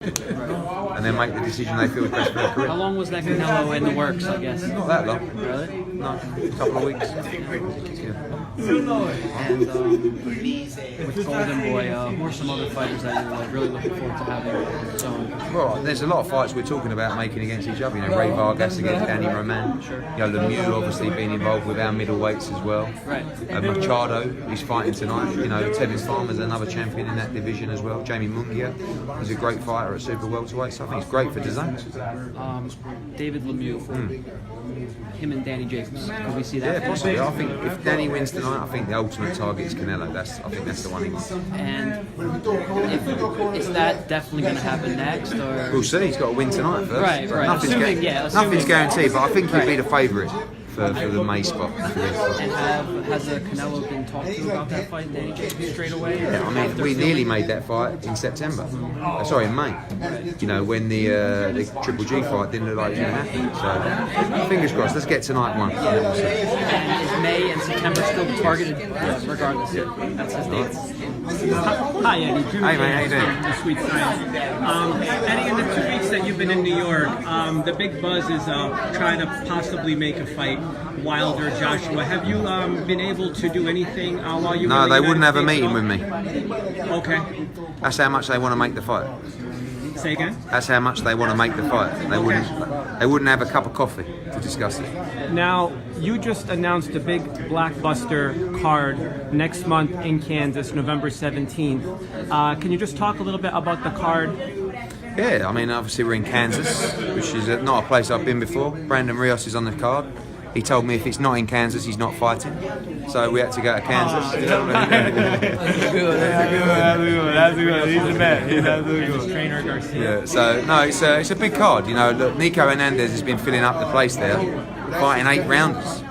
and then make the decision they feel is best for their career. How long was that Canelo in the works, I guess? Not that long. Really? No, a couple of weeks. And with Golden Boy, who are some other fighters that you're like, really looking forward to having? So, well, there's a lot of fights we're talking about making against each other. You know, Ray Vargas against Danny Roman. Sure. You know, Lemieux obviously being involved with our middleweights as well. Right. Machado, he's fighting tonight. You know, Tevin Farmer's another champion in that division as well. Jamie Munguia, he's a great fighter at super welterweight. So I think it's great for DAZN. David Lemieux, him and Danny Jacobs. Could we see that? Yeah, possibly. I think if Danny wins tonight, I think the ultimate target is Canelo. I think that's the one he wants. And is that definitely going to happen next, or we'll see. He's got to win tonight first. Right. Nothing's guaranteed, but I think he'll be the favourite for the May spot. And has Canelo been talked to about that fight, Danny Jacobs, straight away? Yeah, I mean, we nearly made that fight in September. Sorry, in May. You know, when the Triple G fight didn't look like it was going to happen. So, fingers crossed. Let's get tonight one. And is May and September still targeted? Yes, regardless. That's his dates. Hi, Eddie. Drew Hey, man, how you doing? The Sweet Science. Eddie, in the 2 weeks that you've been in New York, the big buzz is trying to possibly make a fight, Wilder, Joshua. Have you been able to do anything while you were No, in the they wouldn't United have a States meeting at with me. all? Okay. That's how much they want to make the fight. Say again? That's how much they want to make the fight. They wouldn't have a cup of coffee to discuss it. Now, you just announced a big blockbuster card next month in Kansas, November 17th. Can you just talk a little bit about the card? Yeah, I mean, obviously we're in Kansas, which is not a place I've been before. Brandon Rios is on the card. He told me if it's not in Kansas, he's not fighting. So we had to go to Kansas. That's good. He's the man. He's absolutely good. Trainer Garcia. Yeah, so no, it's a big card. You know, look, Nico Hernandez has been filling up the place there, fighting 8 rounders.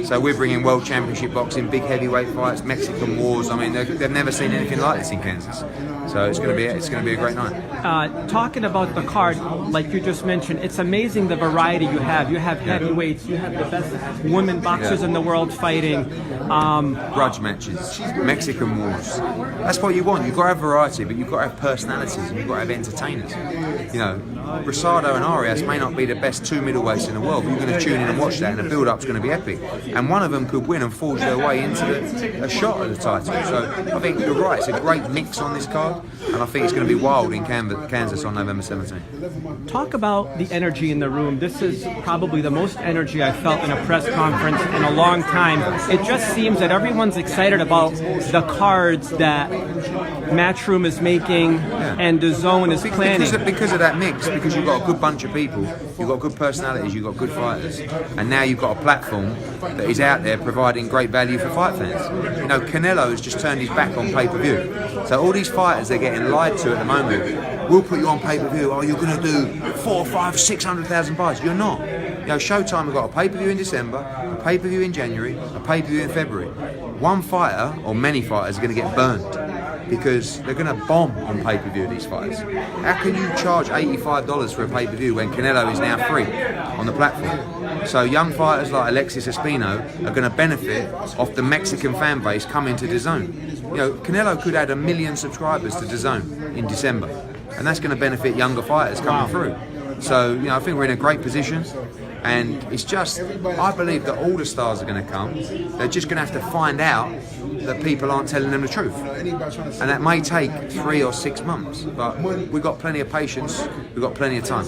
So we're bringing world championship boxing, big heavyweight fights, Mexican wars. I mean, they've never seen anything like this in Kansas. So it's going to be a great night. Talking about the card, like you just mentioned, it's amazing the variety you have. You have heavyweights, you have the best women boxers in the world fighting. Grudge matches, Mexican wars. That's what you want. You've got to have variety, but you've got to have personalities and you've got to have entertainers. You know, Rosado and Arias may not be the best 2 middleweights in the world, but you're going to tune in and watch that, and the build-up's going to be epic. And one of them could win and forge their way into a shot at the title. So I think you're right. It's a great mix on this card, and I think it's going to be wild in Kansas on November 17th. Talk about the energy in the room. This is probably the most energy I've felt in a press conference in a long time. It just seems that everyone's excited about the cards that Matchroom is making and DAZN is planning. Because of that mix, because you've got a good bunch of people, you've got good personalities, you've got good fighters, and now you've got a platform that is out there providing great value for fight fans. You know, Canelo has just turned his back on pay-per-view. So all these fighters they're getting lied to at the moment. We'll put you on pay-per-view. Oh, you're going to do 4, 5, 600,000 buys. You're not. You know, Showtime have got a pay-per-view in December, a pay-per-view in January, a pay-per-view in February. One fighter, or many fighters, are going to get burned because they're going to bomb on pay-per-view, these fighters. How can you charge $85 for a pay-per-view when Canelo is now free on the platform? So young fighters like Alexis Espino are going to benefit off the Mexican fan base coming to DAZN. You know, Canelo could add 1 million subscribers to DAZN in December, and that's going to benefit younger fighters coming through. So, you know, I think we're in a great position, and it's just, I believe that all the stars are going to come. They're just going to have to find out that people aren't telling them the truth, and that may take 3 or 6 months, but we've got plenty of patience, we've got plenty of time.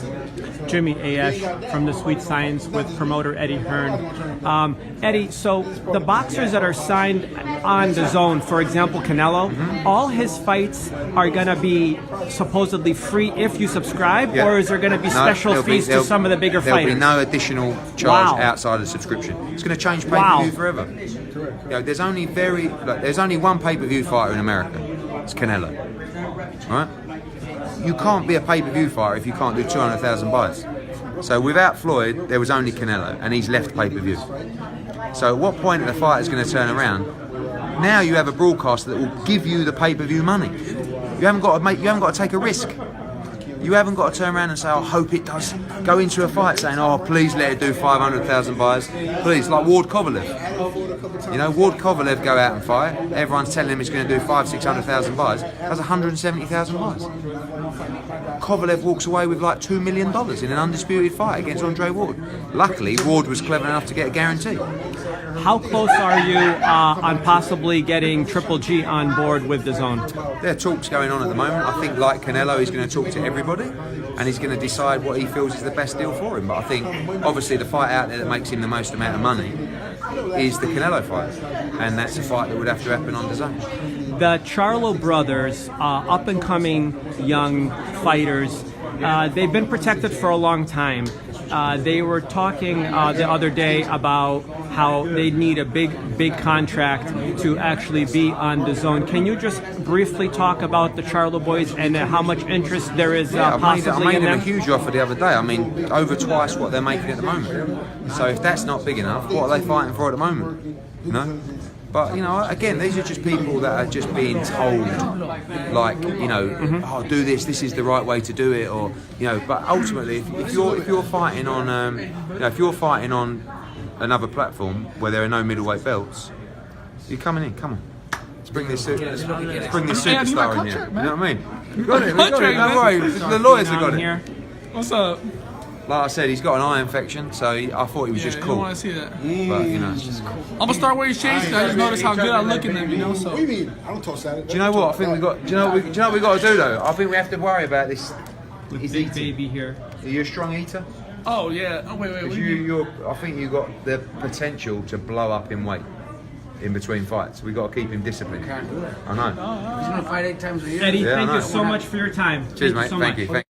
Jimmy Ash from The Sweet Science with promoter Eddie Hearn. Eddie, so the boxers that are signed on DAZN, for example Canelo, all his fights are going to be supposedly free if you subscribe, or is there going to be special fees to some of the bigger fighters? There'll be no additional charge outside of subscription. It's going to change pay-per-view forever. You know, there's only one pay-per-view fighter in America. It's Canelo. All right? You can't be a pay-per-view fighter if you can't do 200,000 buys. So without Floyd, there was only Canelo, and he's left pay-per-view. So at what point are the fighters going to turn around? Now you have a broadcaster that will give you the pay-per-view money. You haven't got to take a risk. You You haven't got to turn around and say, I hope it does. Go into a fight saying, oh, please let it do 500,000 buys. Please, like Ward Kovalev. You know, Ward Kovalev go out and fight. Everyone's telling him he's going to do 500,000-600,000 buys. That's 170,000 buys. Kovalev walks away with like $2 million in an undisputed fight against Andre Ward. Luckily, Ward was clever enough to get a guarantee. How close are you on possibly getting Triple G on board with DAZN? There are talks going on at the moment. I think, like Canelo, he's going to talk to everybody and he's going to decide what he feels is the best deal for him. But I think, obviously, the fight out there that makes him the most amount of money is the Canelo fight, and that's a fight that would have to happen on DAZN. The Charlo brothers, up-and-coming young fighters, they've been protected for a long time. They were talking the other day about how they need a big contract to actually be on DAZN. Can you just briefly talk about the Charlo boys and how much interest there is possibly I made in them them? a huge offer the other day. I mean, over twice what they're making at the moment. So if that's not big enough, what are they fighting for at the moment? You know? But, you know, again, these are just people that are just being told, like, you know, oh, do this is the right way to do it, or, you know, but ultimately, if you're fighting on, you know, if you're fighting on another platform where there are no middleweight belts, you're coming in, come on. Let's bring this superstar in here, you know what I mean? We got it, don't worry, the lawyers have got it. What's up? Like I said, he's got an eye infection, so I thought he was just cool. I want to see that. But, you know, it's just cool. I'm gonna start wearing shades. I just noticed how good I look in them, you know. So. What do you mean? I don't talk salad. Do you know what? I think we got. Do you know what we got to do though? I think we have to worry about this. With big baby here. Are you a strong eater? Oh yeah. Oh wait. What do you mean? I think you got the potential to blow up in weight in between fights. We got to keep him disciplined. I know. He's gonna fight 8 times a year. Eddie, Yeah, thank I know. you so much for your time. Cheers, Thank you mate. so Thank much. you.